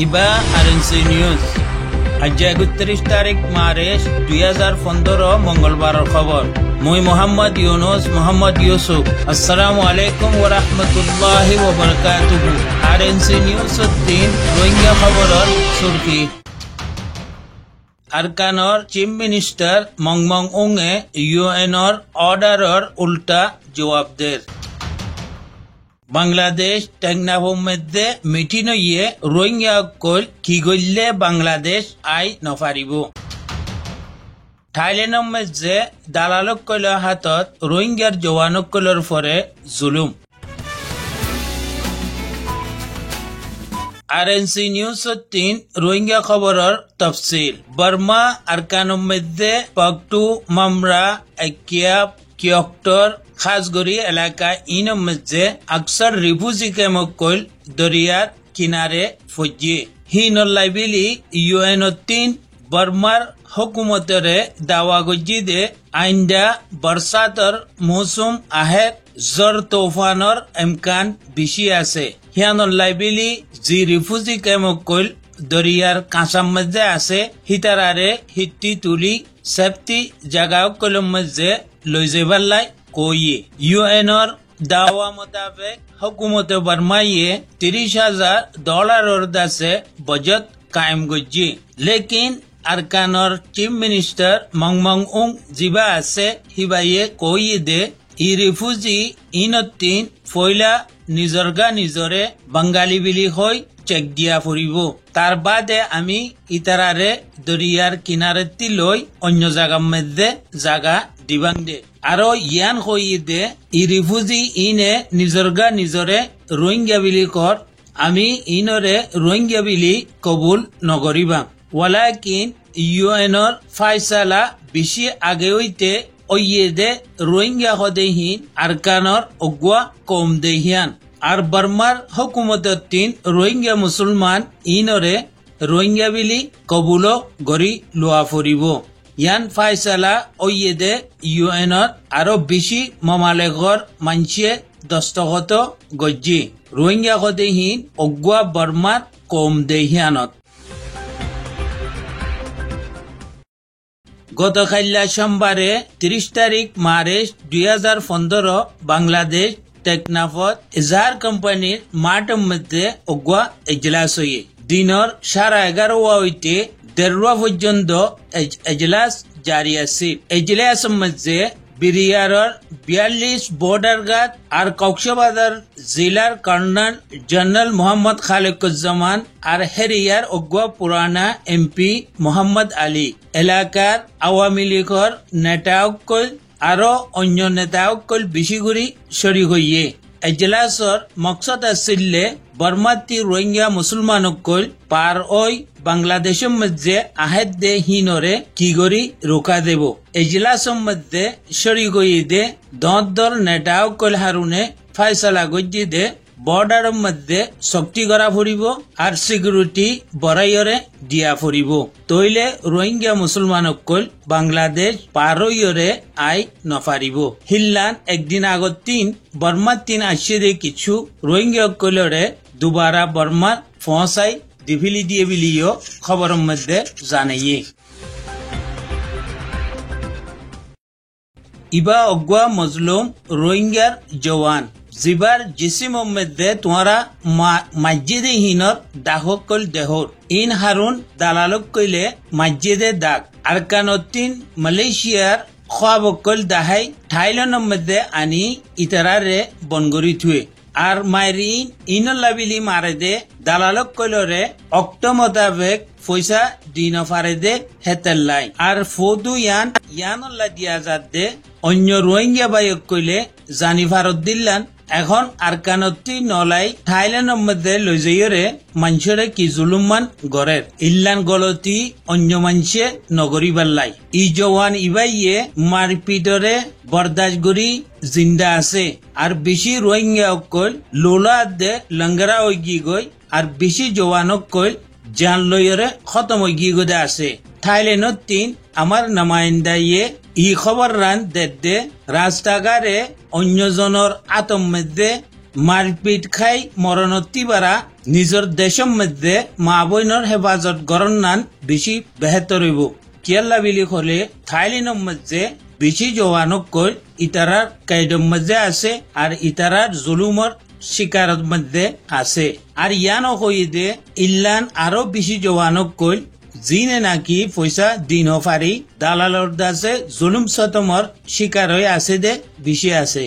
ইবা RNC news আজ ৩১ তারিখ March ২০১৫ মঙ্গলবারের খবর। মুই মোহাম্মদ ইউসুফ। আসসালামু আলাইকুম ওয়া রাহমাতুল্লাহি ওয়া বারাকাতুহু। আরএনসি নিউজ ৩ রোহিঙ্গা খবরের সুরকি। আরকানর চিফ মিনিস্টার মংমং উংয়ে ইউএনর অর্ডারর উল্টা জবাব দের। বাংলাদেশ টেকনাফের মধ্যে মিটিং হইয়ে রোহিঙ্গা অকল কি গল্লে বাংলাদেশ আই নফারিব। থাইল্যান্ডের মধ্যে দালালকলের হাতত রোহিঙ্গার জওয়ানকলের পরে জুলুম। আরএনসি নিউজ ৩ রোহিঙ্গা খবরের তফসিল। বর্মা আরকানের মধ্যে পকটু মামরা একিয়া কিয়ক্টর খাসগড়ি এলাকা ইনের মধ্যে আকসার রিফিউজি ক্যাম্পকল দরিয়ার কিনারে ফজিয়ে হিনর লাইবিলি ইউএন ৩ বর্মার হুকুমতরে দাওয়া গজি দে আইন্দা বর্ষাতর মৌসুম আহের জোর তোফানর এমকান বেশি আছে। হিয়ানর লাইবিলি জি রিফিউজি ক্যাম্পকল দরিয়ার কাঁচার মধ্যে আছে হিতারারে হিটি তুলি সেফটি জায়গাকলের মধ্যে লই যাবার লাই কইয়ে। ইউএনর দাওয়া মোতাবেক হুকুমতে বর্মাইয়ে $৩০,০০০ দাসে বজট কায়েম গজি। লেকিন আরকানর চিফ মিনিস্টার মংমং উং জিবা আছে হিবাইয়ে কইয়ে দে ই রিফিউজি ইনতিন ফয়লা নিজরগা নিজরে বাঙালি বিলি হই চেক দিয়া ফুরিব। তার বাদে আমি ইতারারে দরিয়ার কিনারেতি লই অন্য জায়গার মধ্যে জায়গা দিবাং দে। আরো ইয়ান হইয়ে দে ই রিফিউজি ইনে নিজরগা নিজরে রোহিঙ্গা বিলি কর, আমি ইনরে রোহিঙ্গা বিলি কবুল নগরিবাম। ওয়ালাকিন ইউএনর ফাইসালা বেশি আগে হইতে ওইয়ে দে রোহিঙ্গা হদেহীন আরকানর অগুয়া কম দেহিয়ান। আর বর্মার হুকুমতের ৩ রোহিঙ্গা মুসলমান ইনরে রোহিঙ্গা বিলি কবুল গড়ি লোয়া ফুরিব। ইয়ান ফাইসালা ওইয়ে দে ইউএনর আরো বেশি মমালেগর মানছে দস্তখত গজ্জি রোহিঙ্গা হদেহীন অগুয়া বর্মার কম দেহিয়ানত। গতকাল্লা সোমবারে ৩০ তারিখ মার্চ ২০১৫ বাংলাদেশ টেকনাফত এজাহার কোম্পানির মাঠের মধ্যে অগুয়া এজলাস হয়ে দিনের 11:30 হইতে ১:৩০ পর্যন্ত এজলাস জারি আছে। এজলাসের মধ্যে বিরিয়ারর ৪২ বর্ডার গার্ড আর কক্সবাজার জেলার কর্নেল জেনারেল মোহাম্মদ খালেকুজ্জামান আর হেরিয়ার অগুয়া পুরানা এমপি মোহাম্মদ আলী, এলাকার আওয়ামী লীগের নেতাসকল আরো অন্য নেতাসকল বেশি করে শরিক হইয়ে। এজলাসর মকসদ আছিল বর্মাতি রোহিঙ্গা মুসলমানসকল পার ওই বাংলাদেশের মধ্যে আহেদ দে হিনরে কি গড়ি রোকা দেব। এজলাসের মধ্যে শরিক হইয়ে দে দর নেতাসকল হারুনে ফাইসলা গজি দে বর্ডারের মধ্যে শক্তি করা ফুরিব আর সিকিউরিটি বড়াইরে দিয়া ফুরিব। তইলে রোহিঙ্গা মুসলমানসকল বাংলাদেশ পারইরে আই নফারিব। হিল্লান একদিন আগত ৩ বর্মার ৩ আসছে দে কিছু রোহিঙ্গা সকলরে দুবারা বর্মার পৌঁছাই দিভিলি দিয়ে বিলিও খবরের মধ্যে জানাইয়ে। ইবা অগুয়া মজলুম রোহিঙ্গার জওয়ান জিবার জিসিমের মধ্যে তোমরা মসজিদে হিনর দাহকল দেহর ইন হারুন দালালক কইলে মসজিদে দাগ। আরকানর ৩ মালয়েশিয়ার খোয়াবকল দাহাই থাইল্যান্ডের মধ্যে আনি ইতারারে বনগরি থুয়ে আর মাইরিন ইনলাবিলি মারে দে দালালক কইলরে অক্ট মোতাবেক পয়সা দিন ফারে দে হেতেল্লাই আর ফদু ইয়ানল্লা দিয়া যাত দে অন্য রোহিঙ্গা বাইক কইলে জানি ভারত দিল্লান। এখন আরকানত ৩ নলাই থাইল্যান্ডের মধ্যে লই যাইরে মানুষরে কি জুলুমান গড়ের ইল্লান গলতি অন্য মানুষে নগরিবার লাই। ই জওয়ান ইবাইয়ে মারপিটরে বরদাস্ত করি জিন্দা আছে আর বেশি রোহিঙ্গা অকল লোলা দে লঙ্গরা হয়ে গি গই আর বেশি জওয়ান অকল জান লইরে খতম হয়ে গি গদে আছে। থাইল্যান্ডত ৩ আমার নামাইন্দাইয়ে ই খবর রান দে রাস্তাগারে অন্যজনের আতম মধ্যে মারপিট খাই মরণতি বারা নিজের দেশের মধ্যে মা বইনের হেফাজত গরন্নান বেশি বেহতর হইব কিয়াল্লা বিলি হলে থাইল্যান্ডের মধ্যে বেশি জওয়ানক কই ইতারার কাইডের মধ্যে আছে আর ইতারার জুলুমর শিকারত মধ্যে আছে আর ইয়ানো হইদে ইল্লান আরো বেশি জওয়ানক কই জিনে নাকি পয়সা দিন পারি দালালর দাসে জুলুম সতমর শিকার হয়ে আছে দে বেশি আছে